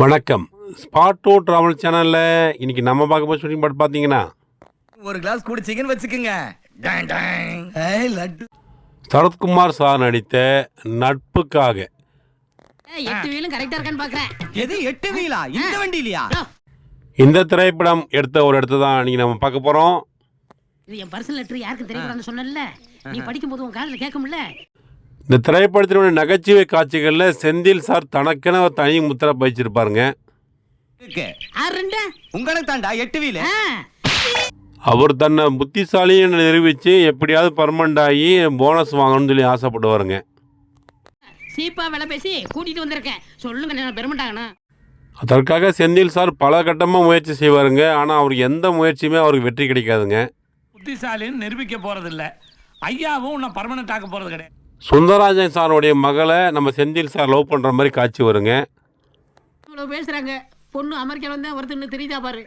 வணக்கம். ஸ்பாட்டோ டிராவல் சேனல்ல இன்னைக்கு நம்ம பார்க்க போற ஷூட்டிங் பாட்டு பார்த்தீங்கன்னா, ஒரு கிளாஸ் கூட சிக்கன் வச்சுக்கோங்க. லட்டு சரத்குமார் சார் நடித்த நட்புக்காக. 8 வீலும் கரெக்டா இருக்கான்னு பாக்குறேன். எது 8 வீலா? இந்த வண்டி இல்லையா? இந்த திரைப்படம் எடுத்த ஒரு இடத்த தான் இன்னைக்கு நம்ம பார்க்க போறோம். இது என் பர்சனல் லெட்டர் யாருக்கு தெரியக்கூடாதுன்னு சொன்னேன்ல. நீ படிக்கும்போது உன் காதுல கேட்கும்ல. இந்த திரைப்படத்தினுடைய நகைச்சுவை காட்சிகளில் செந்தில் சார் தனக்கென ஒரு தனி முத்திரை பதிச்சிருப்பாருங்க. இருக்கு. ரெண்டு உங்களுக்கு தாண்டா 8 வீல். அவர் தன்னை புத்திசாலின்னு நிரூபித்து எப்படியாவது பர்மனண்ட் ஆகி போனஸ் வாங்கணும்னு சொல்லி ஆசைப்படுவாருங்க. சீப்பா விலை பேசி கூட்டிட்டு வந்திருக்கேன். சொல்லுங்க நான் பெருமட்டாங்கண்ணா. அதற்காக செந்தில் சார் பல கட்டமாக முயற்சி செய்வாருங்க. ஆனால் அவருக்கு எந்த முயற்சியுமே அவருக்கு வெற்றி கிடைக்காதுங்க. புத்திசாலின்னு நிரூபிக்க போறதில்ல. ஐயாவும் உன்னை பர்மனெண்ட் ஆக்க போறது கிடையாது. சுந்தரராஜன் சாருடைய மகளை நம்ம செந்தில் சார் லவ் பண்ணுற மாதிரி காட்சி வருங்க. இவ்வளோ பேசுறாங்க. பொண்ணு அமெரிக்காவில் வந்தா ஒருத்தர் தெரியுதா பாரு.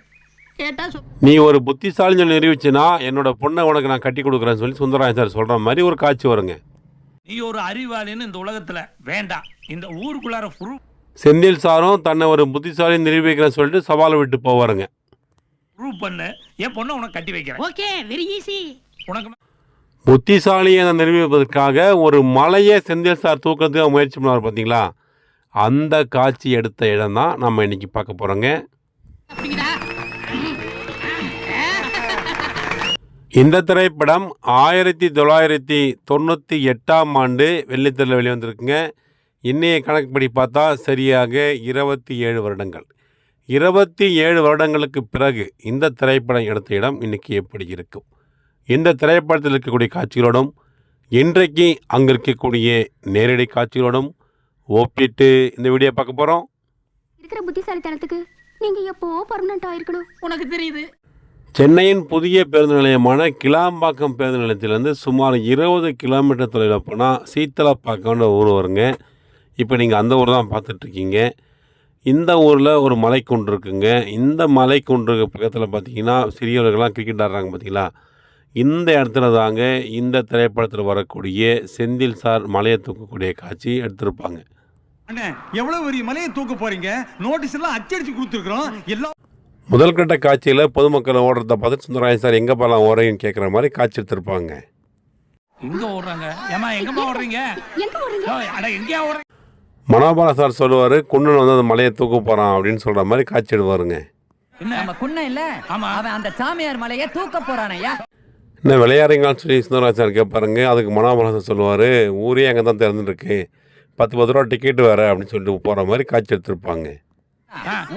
கேட்டா நீ ஒரு புத்திசாலின்னு சொல்லி நிரூபிச்சுன்னா என்னோட பொண்ணை உனக்கு நான் கட்டி கொடுக்குறேன்னு சொல்லி சுந்தரராஜன் சார் சொல்கிற மாதிரி ஒரு காட்சி வருங்க. நீ ஒரு அறிவாளின்னு இந்த உலகத்துல வேண்டாம். இந்த ஊருக்குள்ளார செந்தில் சாரும் தன்னை ஒரு புத்திசாலி நிரூபிக்கிறேன்னு சொல்லிட்டு சவாலை விட்டு போவாருங்க. ப்ரூவ் பண்ணு, என் பொண்ணை உனக்கு கட்டி வைக்கிறேன். Okay, very easy. உனக்கு புத்திசாலியை நிரூபிப்பதற்காக ஒரு மலையை செந்தில் சார் தூக்கிறதுக்கு முயற்சி பண்ணுவார் பார்த்தீங்களா, அந்த காட்சி எடுத்த இடம் தான் நம்ம இன்னைக்கு பார்க்க போகிறோங்க. அப்படிங்கடா. இந்த திரைப்படம் 1998ஆம் ஆண்டு வெள்ளித்திரையில் வெளிவந்திருக்குங்க. இன்னைய கணக்குப்படி பார்த்தா சரியாக 27 வருடங்கள். 27 வருடங்களுக்கு பிறகு இந்த திரைப்படம் எடுத்த இடம் இன்னைக்கு எப்படி இருக்கும்? இந்த திரைப்படத்தில் இருக்கக்கூடிய காட்சிகளோடும் இன்றைக்கு அங்கே இருக்கக்கூடிய நேரடி காட்சிகளோடும் ஒப்பிட்டு இந்த வீடியோ பார்க்க போகிறோம். இருக்கிற புத்திசாலித்தனத்துக்கு நீங்க எப்போ பர்மனன்ட் ஆயிருக்கணும். உனக்கு தெரியுது. சென்னையின் புதிய பேருந்து நிலையமான கிளாம்பாக்கம் பேருந்து நிலையத்திலேருந்து சுமார் 20 கிலோமீட்டர் தொலைவில் போனால் சீத்தலப்பாக்கம்ன்ற ஊர் வருங்க. இப்போ நீங்கள் அந்த ஊர் தான் பார்த்துட்ருக்கீங்க. இந்த ஊரில் ஒரு மலைக்குன்று இருக்குங்க. இந்த மலைக்குன்று பக்கத்தில் பார்த்தீங்கன்னா சிறியவர்கள்லாம் கிரிக்கெட் ஆடுறாங்க பார்த்தீங்களா, இந்த இடத்துல தாங்க இந்த திரைப்படத்தில் வரக்கூடிய செந்தில் சார் மலையை தூக்கக்கூடிய காட்சி எடுத்திருப்பாங்க. அண்ணே, எவ்வளவு பெரிய மலையை தூக்க போறீங்க? நோட்டீஸ் எல்லாம் அச்சடிச்சு கொடுத்துருக்கோம். எல்லாம் முதல் கட்ட காட்சியில் பொதுமக்கள் ஓடுறத பார்த்து சுந்தரராஜன் சார் எங்கே போகலாம் ஓடுறீங்கன்னு கேட்குற மாதிரி காட்சி எடுத்திருப்பாங்க. எங்க ஓடுறாங்க? ஏமா எங்கம்மா ஓடுறீங்க? அட எங்கேயா ஓடுறீங்க? மனோபால சார் சொல்லுவார், குன்னன் வந்து அந்த மலையை தூக்க போகிறான் அப்படின்னு சொல்கிற மாதிரி காட்சி எடுவாருங்க. நம்ம குன்ன இல்ல, அவன் அந்த சாமியார் மலையை தூக்க போறானயா. என்ன விளையாடுறீங்கன்னு சொல்லி சுந்தரராஜன் சார் கேட்பாருங்க. அதுக்கு மனோபால சார் சொல்லுவார், ஊரே அங்கே தான் திறந்துருக்கு, 10 ரூபா டிக்கெட்டு வேறு அப்படின்னு சொல்லிட்டு போகிற மாதிரி காட்சி எடுத்திருப்பாங்க.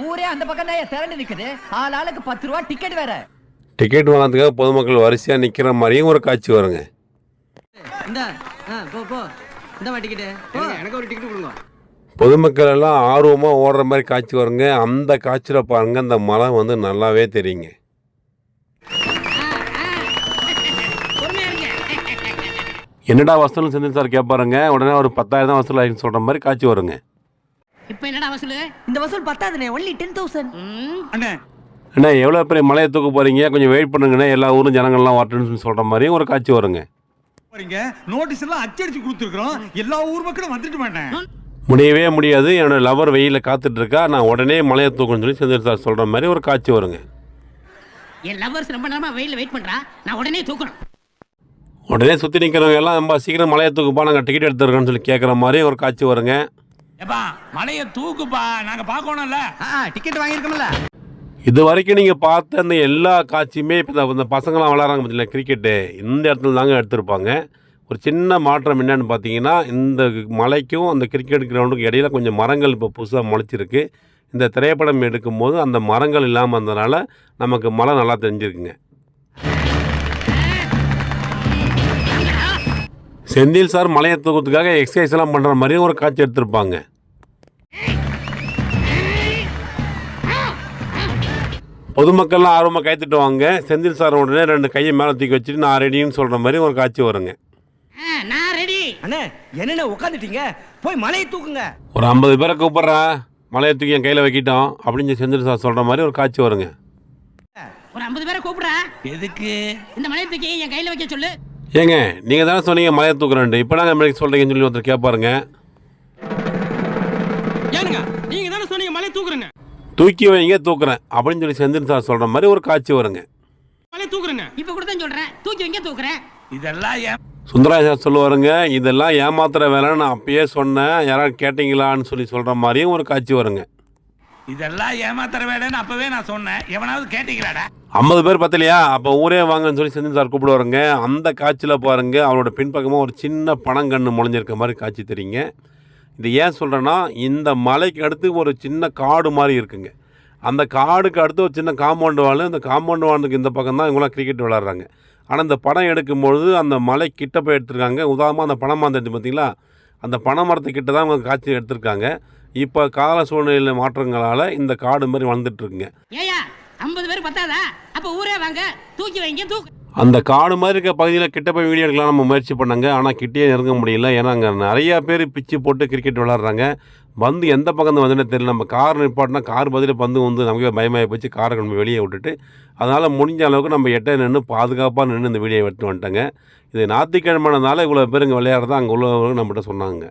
ஊரே அந்த பக்கம் தான் திரண்டு நிக்குது. ஆளுக்கு 10 ரூபா டிக்கெட் வேற. டிக்கெட் வாங்கிறதுக்காக பொதுமக்கள் வரிசையாக நிற்கிற மாதிரியும் ஒரு காட்சி வருங்க. பொதுமக்கள் எல்லாம் ஆர்வமாக ஓடுற மாதிரி காட்சி வருங்க. அந்த காட்சியில் பாருங்க, அந்த மலை வந்து நல்லாவே தெரியுங்க. பொறுமையா இருங்க. என்னடா வசூல் செந்தில் சார் கேட்பாருங்க. உடனே ஒரு 10,000 தான் வசூல் ஆகின்னு சொல்கிற மாதிரி காட்சி வருங்க. இப்போ என்னடா வசூல்? இந்த வசூல் பத்தாதுனே, only 10,000. அண்ணே, அண்ணா எவ்வளோ பெரிய மலையை தூக்க போகிறீங்க, கொஞ்சம் வெயிட் பண்ணுங்கண்ணே, எல்லா ஊரும் ஜனங்கள்லாம் வரட்டுன்னு சொல்கிற மாதிரியும் ஒரு காட்சி வருங்க. போறீங்க. நோட்டீஸ் எல்லாம் அச்சடிச்சு கொடுத்துருக்கோம். எல்லா ஊர் மக்களும் வந்துட்டு மாட்டேன். முடியவே முடியாது, என்னோட லவர் வெயிலில் காத்துட்ருக்கா, நான் உடனே மலையை தூக்கணும்னு சொல்லி செந்தில் சார் சொல்கிற மாதிரி ஒரு காட்சி வருங்க. என் லவர்ஸ் ரொம்ப நேரமா வெயில வெயிட் பண்றா. நான் உடனே தூக்கணும். உடனே சுற்றி நிற்கிறவங்க எல்லாம் ரொம்ப சீக்கிரம் மலையை தூக்குப்பா, நாங்கள் டிக்கெட் எடுத்துருக்கோன்னு சொல்லி கேட்குற மாதிரி ஒரு காட்சி வருங்க. ஏப்பா மலையை தூக்குப்பா, நாங்க பார்க்கணும்ல. டிக்கெட் வாங்கியிருக்கோம்ல. இது வரைக்கும் நீங்கள் பார்த்த அந்த எல்லா காட்சியுமே இப்போ இந்த பசங்களாம் விளாட்றாங்க பார்த்தீங்களா கிரிக்கெட்டு, இந்த இடத்துல தாங்க எடுத்திருப்பாங்க. ஒரு சின்ன மாற்றம் என்னன்னு பார்த்தீங்கன்னா, இந்த மலைக்கும் அந்த கிரிக்கெட் கிரவுண்டுக்கும் இடையில கொஞ்சம் மரங்கள் இப்போ புதுசாக முளைச்சிருக்கு. இந்த திரைப்படம் எடுக்கும்போது அந்த மரங்கள் இல்லாமல் இருந்ததுனால நமக்கு மலை நல்லா தெரிஞ்சிருக்குங்க. செந்தில் சார் மலையை தூக்கிறதுக்காக எக்ஸசைஸ் எல்லாம் பண்ணுற மாதிரியும் ஒரு காட்சி எடுத்திருப்பாங்க. பொதுமக்கள்லாம் ஆர்வமாக கைத்துட்டுவாங்க. செந்தில் சார் உடனே 2 கையை மேலே தூக்கி வச்சுட்டு நான் ரெடின்னு சொல்கிற மாதிரி ஒரு காட்சி வருங்க. நான் ரெடி. அண்ணே, என்னென்ன உட்காந்துட்டீங்க? போய் மலையை தூக்குங்க. ஒரு 50 பேரை கூப்பிட்றேன், மலையை தூக்கி என் கையில் வைக்கிட்டோம் அப்படின்னு செந்தில் சார் சொல்கிற மாதிரி ஒரு காட்சி வருங்க. ஒரு 50 பேரை கூப்பிடுறா. எதுக்கு? இந்த மலையை தூக்கி என் கையில வைக்க சொல்லு. ஏங்க நீங்கள் தானே சொன்னீங்க மலையை தூக்குறேன்ட்டு, இப்போ நாங்கள் சொல்கிறீங்கன்னு சொல்லி ஒருத்தர் கேட்பாருங்க. ஏனுங்க, நீங்க தானே சொன்னீங்க மலை மலையை தூக்குறேங்க தூக்கி வைங்க தூக்குறேன் அப்படின்னு சொல்லி செந்தில் சார் சொல்கிற மாதிரி ஒரு காட்சி வருங்க. மலையை தூக்குறேங்க இப்ப கூட தான் சொல்றேன் தூக்கி வைங்க தூக்குறேன். இதெல்லாம் ஏன் சுந்தரராஜ் சார் சொல்லுவாருங்க, இதெல்லாம் ஏமாத்துற வேலைன்னு நான் அப்பயே சொன்னேன், யாராவது கேட்டிங்களான்னு சொல்லி சொல்கிற மாதிரியும் ஒரு காட்சி வருங்க. இதெல்லாம் ஏமாத்துற வேலைன்னு அப்பவே நான் சொன்னேன், எவனாவது கேட்டீங்களாடா? 50 பேர் பத்தலையா, அப்போ ஊரே வாங்கன்னு சொல்லி செந்தில் சார் கூப்பிடுவாருங்க. அந்த காட்சியில் பாருங்க, அவரோட பின்பக்கமாக ஒரு சின்ன பனங்கன்று முளைஞ்சிருக்க மாதிரி காட்சி தெரியுங்க. இது ஏன் சொல்கிறேன்னா, இந்த மலைக்கு அடுத்து ஒரு சின்ன காடு மாதிரி இருக்குங்க. அந்த காடுக்கு அடுத்து ஒரு சின்ன காம்பவுண்டு வால், இந்த காம்பவுண்டு வாலுக்கு இந்த பக்கம் தான் இவங்களாம் கிரிக்கெட் விளாட்றாங்க. ஆனால் இந்த படம் எடுக்கும்பொழுது அந்த மலை கிட்ட போய் எடுத்திருக்காங்க. உதாரணமாக அந்த பனை மரத்தை பார்த்தீங்களா, அந்த பனை மரத்துக்கிட்ட தான் அவங்க காட்சி எடுத்திருக்காங்க. இப்போ கால சூழ்நிலை மாற்றங்களால் இந்த காடு மாதிரி வளர்ந்துட்டுருக்குங்க. ஏயா 50 பேர் பத்தாதா? அப்ப ஊரே வாங்க தூக்கி வைங்க தூக்கு. அந்த காடு மாதிரி இருக்க பகுதியில் கிட்ட போய் வீடியோ எடுக்கலாம் நம்ம முயற்சி பண்ணாங்க. ஆனால் கிட்டே நெருங்க முடியல. ஏன்னா அங்கே நிறையா பேர் பிச்சு போட்டு கிரிக்கெட் விளாட்றாங்க. வந்து எந்த பக்கம் வந்துன்னு தெரியல. நம்ம கார் நிப்பாட்டினா கார் பதில் பந்து வந்து நமக்கு பயமாக போச்சு. காரை நம்ம வெளியே விட்டுட்டு அதனால் முடிஞ்ச அளவுக்கு நம்ம எட்ட நின்று பாதுகாப்பாக நின்று இந்த வீடியோ எடுத்து வந்துட்டேங்க. இது ஞாயிற்றுக்கிழமைனால இவ்வளோ பேர் இங்கே விளையாடுறதா அங்கே உள்ளவங்க நம்மகிட்ட சொன்னாங்க.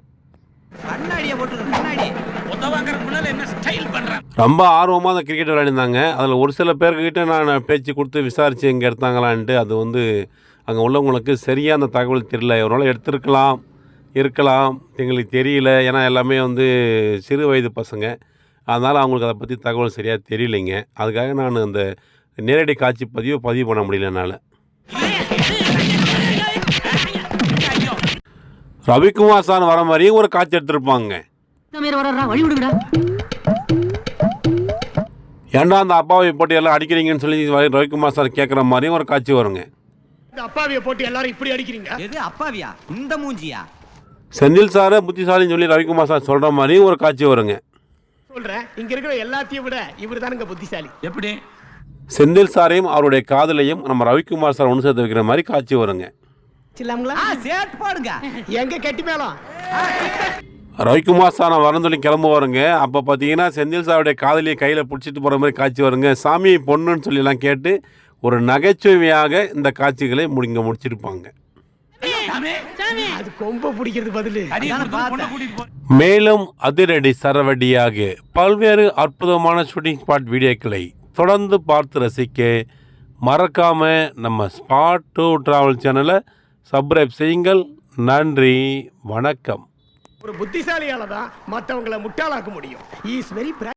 கண்ணாடியை போட்டு கண்ணாடி உத வாங்குறதுக்கு முன்னால என்ன ஸ்டைல் பண்றேன்? ரொம்ப ஆர்வமாக அந்த கிரிக்கெட் விளையாடிருந்தாங்க. அதில் ஒரு சில பேர்கிட்ட நான் பேச்சு கொடுத்து விசாரித்து இங்கே எடுத்தாங்களான்ட்டு அது வந்து அங்கே உள்ளவங்களுக்கு சரியாக அந்த தகவல் தெரியல. இவரால் இருக்கலாம் எங்களுக்கு தெரியல. ஏன்னா எல்லாமே வந்து சிறு வயது பசங்க, அதனால் அவங்களுக்கு அதை பற்றி தகவல் சரியாக தெரியலைங்க. அதுக்காக நான் அந்த நேரடி காட்சி பதிவு பண்ண முடியல என்னால். ரவிக்குமார் சார் வர மாதிரியும் ஒரு காட்சி எடுத்திருப்பாங்க. வழி விடுங்கடா. ஏன்டா அந்த அப்பாவை போட்டு எல்லாம் அடிக்கிறீங்கன்னு சொல்லி ரவிக்குமார் சார் கேட்குற மாதிரியும் ஒரு காட்சி வருங்க. இந்த அப்பாவியை போட்டு எல்லாரும் இப்படி அடிக்கிறீங்க. எது அப்பாவியா? இந்த மூஞ்சியா? செந்தில் சாரை புத்திசாலின்னு சொல்லி ரவிக்குமார் சார் சொல்கிற மாதிரியும் ஒரு காட்சி வருங்க. சொல்றேன், இங்க இருக்கிற எல்லாத்தையும் விட இவர் தானுங்க புத்திசாலி. எப்படி? செந்தில் சாரையும் அவருடைய காதலையும் நம்ம ரவிக்குமார் சார் ஒன்று சேர்த்து வைக்கிற மாதிரி காட்சி வருங்க. சேர்த்து பாடுங்க. எங்க கெட்டி மேளம்? ரவிக்குமார் சார் நான் வரன்னு சொல்லி கிளம்புவாருங்க. அப்போ பார்த்தீங்கன்னா செந்தில் சாருடைய காதலியை கையில் பிடிச்சிட்டு போகிற மாதிரி காட்சி வருங்க. சாமி பொண்ணுன்னு சொல்லிலாம் கேட்டு ஒரு நகைச்சுவையாக இந்த காட்சிகளை முடிச்சிருப்பாங்க. அது கொம்ப பிடிக்கிறது பதிலு. மேலும் அதிரடி சரவடியாக பல்வேறு அற்புதமான ஷூட்டிங் ஸ்பாட் வீடியோக்களை தொடர்ந்து பார்த்து ரசிக்க மறக்காம நம்ம ஸ்பாட் டு டிராவல் சேனலை சப்ஸ்கிரைப் செய்யுங்கள். நன்றி, வணக்கம். ஒரு புத்திசாலியால தான் மற்றவங்களை முட்டாளாக்க முடியும். Is very